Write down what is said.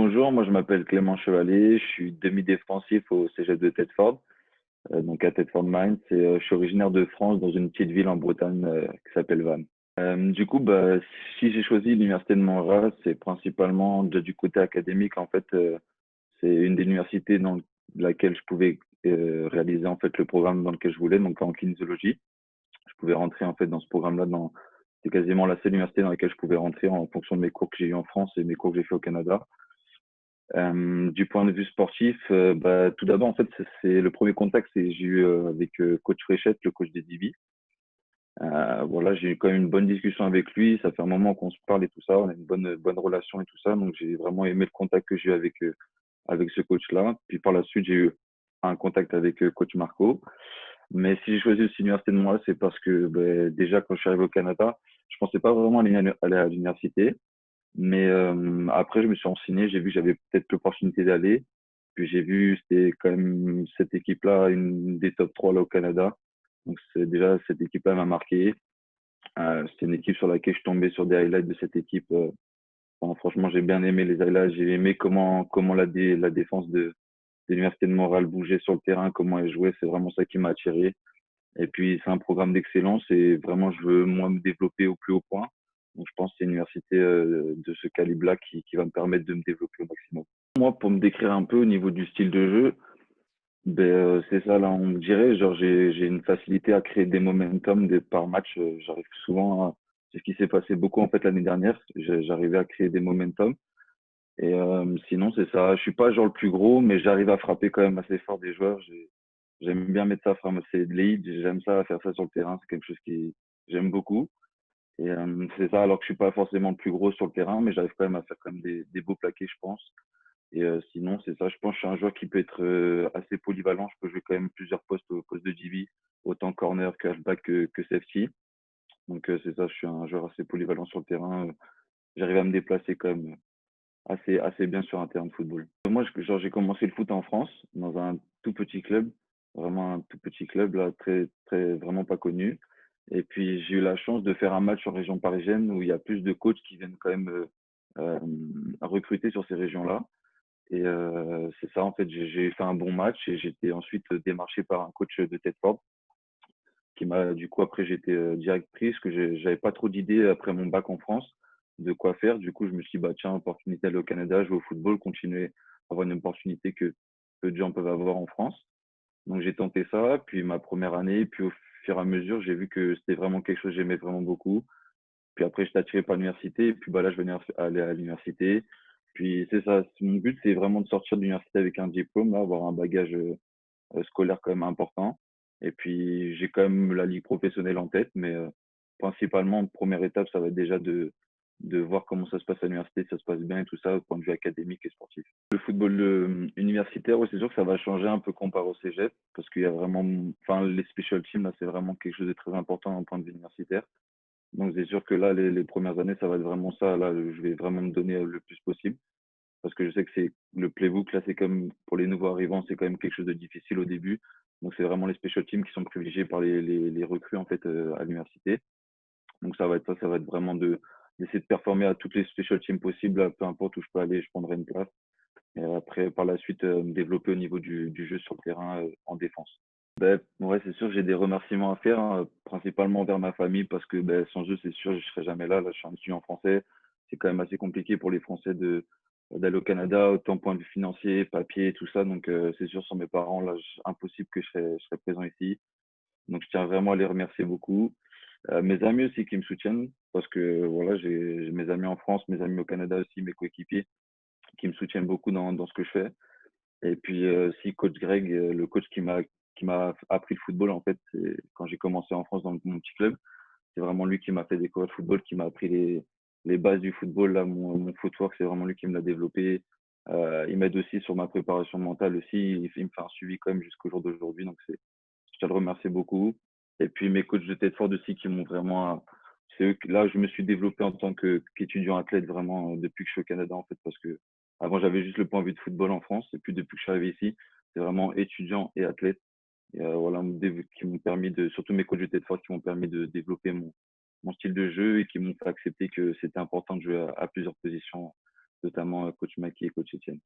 bonjour, moi je m'appelle Clément Chevalier, je suis demi-défensif au Cégep de Thetford, donc à Thetford Mines, et je suis originaire de France dans une petite ville en Bretagne qui s'appelle Vannes. Si j'ai choisi l'université de Montréal, c'est principalement du côté académique. En fait, c'est une des universités dans laquelle je pouvais réaliser en fait le programme dans lequel je voulais, donc en kinésiologie. Je pouvais rentrer en fait dans ce programme-là, c'est quasiment la seule université dans laquelle je pouvais rentrer en fonction de mes cours que j'ai eu en France et mes cours que j'ai fait au Canada. Du point de vue sportif, tout d'abord, en fait, c'est le premier contact que j'ai eu avec coach Fréchette, le coach des DB. Voilà, j'ai eu quand même une bonne discussion avec lui. Ça fait un moment qu'on se parle et tout ça. On a une bonne relation et tout ça. Donc, j'ai vraiment aimé le contact que j'ai eu avec ce coach-là. Puis par la suite, j'ai eu un contact avec coach Marco. Mais si j'ai choisi aussi l'université de Montréal, c'est parce que déjà, quand je suis arrivé au Canada, je pensais pas vraiment aller à l'université. Mais après, je me suis renseigné, j'ai vu que j'avais peut-être l'opportunité d'aller. Puis j'ai vu, c'était quand même cette équipe-là, une des top 3 là au Canada. Donc c'est déjà cette équipe-là m'a marqué. C'est une équipe sur laquelle je suis tombé sur des highlights de cette équipe. Bon, franchement, j'ai bien aimé les highlights. J'ai aimé comment la défense de l'Université de Montréal bougeait sur le terrain, comment elle jouait. C'est vraiment ça qui m'a attiré. Et puis, c'est un programme d'excellence et vraiment, je veux, moi, me développer au plus haut point. Donc, je pense que c'est une université de ce calibre-là qui va me permettre de me développer au maximum. Moi, pour me décrire un peu au niveau du style de jeu, c'est ça, là, on me dirait, genre, j'ai une facilité à créer des momentum par match. J'arrive souvent à... C'est ce qui s'est passé beaucoup, en fait, l'année dernière. J'arrivais à créer des momentum. Et sinon, c'est ça. Je suis pas genre le plus gros, mais j'arrive à frapper quand même assez fort des joueurs. J'aime bien mettre ça, c'est de lead, j'aime ça, faire ça sur le terrain, c'est quelque chose qui j'aime beaucoup. Et c'est ça, alors que je suis pas forcément le plus gros sur le terrain, mais j'arrive quand même à faire quand même des beaux plaqués, je pense. Et sinon, c'est ça, je pense que je suis un joueur qui peut être assez polyvalent. Je peux jouer quand même plusieurs postes au poste de DB, autant corner que halfback que safety. Donc c'est ça, je suis un joueur assez polyvalent sur le terrain. J'arrive à me déplacer quand même assez bien sur un terrain de football. Moi, genre, j'ai commencé le foot en France, dans un tout petit club, vraiment un tout petit club, là, très, vraiment pas connu. Et puis, j'ai eu la chance de faire un match en région parisienne où il y a plus de coachs qui viennent quand même euh, recruter sur ces régions-là. Et c'est ça, en fait, j'ai fait un bon match et j'étais ensuite démarché par un coach de Tedford qui m'a, du coup, après, j'étais directrice, que j'avais pas trop d'idées après mon bac en France de quoi faire. Du coup, je me suis dit, bah, tiens, opportunité d'aller au Canada, jouer au football, continuer à avoir une opportunité que peu de gens peuvent avoir en France. Donc, j'ai tenté ça, puis ma première année, puis au fur et à mesure, j'ai vu que c'était vraiment quelque chose que j'aimais vraiment beaucoup. Puis après, j'étais attiré par l'université, et puis bah, là, je venais aller à l'université. Puis c'est ça, mon but, c'est vraiment de sortir de l'université avec un diplôme, là, avoir un bagage scolaire quand même important. Et puis, j'ai quand même la ligue professionnelle en tête, mais principalement, première étape, ça va être déjà de voir comment ça se passe à l'université, si ça se passe bien et tout ça, au point de vue académique et sportif. Le football universitaire, ouais, c'est sûr que ça va changer un peu comparé au cégep, parce qu'il y a vraiment, enfin, les special teams, là, c'est vraiment quelque chose de très important d'un point de vue universitaire. Donc, c'est sûr que là, les premières années, ça va être vraiment ça. Là, je vais vraiment me donner le plus possible parce que je sais que c'est le playbook là, c'est comme pour les nouveaux arrivants, c'est quand même quelque chose de difficile au début. Donc c'est vraiment les special teams qui sont privilégiés par les recrues en fait à l'université. Donc ça va être ça, ça va être vraiment d'essayer de performer à toutes les special teams possibles, là, peu importe où je peux aller, je prendrai une place. Et après par la suite me développer au niveau du jeu sur le terrain en défense. Ouais, c'est sûr, j'ai des remerciements à faire, hein, principalement vers ma famille parce que sans eux, c'est sûr, je serais jamais là. Là, je suis un étudiant français. C'est quand même assez compliqué pour les Français d'aller au Canada, autant point de vue financier, papier, tout ça. Donc, c'est sûr, sans mes parents, là, impossible que je serais présent ici. Donc, je tiens vraiment à les remercier beaucoup. Mes amis aussi qui me soutiennent parce que voilà, j'ai mes amis en France, mes amis au Canada aussi, mes coéquipiers qui me soutiennent beaucoup dans ce que je fais. Et puis aussi coach Greg, le coach qui m'a appris le football en fait, c'est quand j'ai commencé en France dans mon petit club, c'est vraiment lui qui m'a fait découvrir le football, qui m'a appris les bases du football là, mon footwork, c'est vraiment lui qui me l'a développé. Il m'aide aussi sur ma préparation mentale aussi, il me fait un suivi quand même jusqu'au jour d'aujourd'hui, donc je te le remercie beaucoup. Et puis mes coachs de tête forte aussi qui m'ont vraiment, c'est eux là je me suis développé en tant qu'étudiant athlète vraiment depuis que je suis au Canada en fait parce que avant j'avais juste le point de vue de football en France et puis depuis que je suis arrivé ici c'est vraiment étudiant et athlète et voilà qui m'ont permis de surtout mes coachs de tête forte qui m'ont permis de développer mon style de jeu et qui m'ont fait accepter que c'était important de jouer à plusieurs positions notamment coach Maki et coach Etienne.